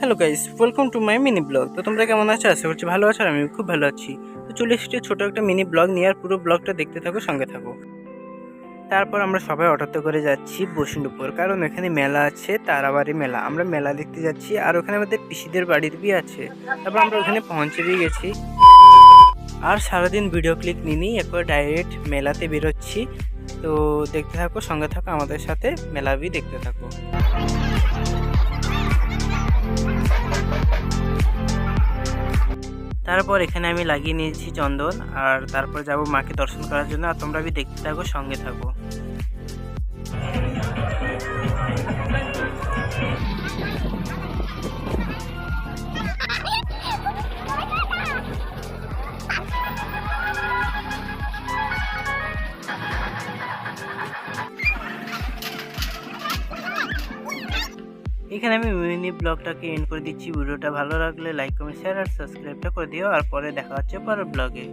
Hello guys, welcome to my mini blog. তো তোমরা কেমন আছো? আশা করছি ভালো আছো আর আমি খুব ভালো আছি। তো চলে এসেছি ছোট একটা মিনি ব্লগ নিয়ে, আর পুরো ব্লগটা দেখতে থাকো, সঙ্গে থাকো। তারপর আমরা সবাই অটোতে করে যাচ্ছি বসুন্ধপুর, কারণ এখানে মেলা আছে, তারাবাড়ি মেলা। আমরা মেলা দেখতে যাচ্ছি, আর ওখানে আমাদের পিসিদের বাড়ির বিয়ে আছে। তারপর আমরা ওখানে পৌঁছে দিয়ে গেছি, আর সারাদিন ভিডিও ক্লিপ নিয়ে একবার ডাইরেক্ট মেলাতে বেরোচ্ছি। তো দেখতে থাকো, সঙ্গে থাকো, আমাদের সাথে মেলা বি দেখতে থাকো। তারপর এখানে আমি লাগিয়ে নিয়েছি চন্দন, আর তারপর যাব মাকে দর্শন করার জন্য। আর তোমরা দেখতে থাকো, সঙ্গে থাকো। এখানে আমি মিনি ব্লগটাকে এন্ড করে দিচ্ছি। ভিডিওটা ভালো লাগলে লাইক, কমেন্ট, শেয়ার আর সাবস্ক্রাইবটা করে দিও। আর পরে দেখা হচ্ছে পরের ব্লগে।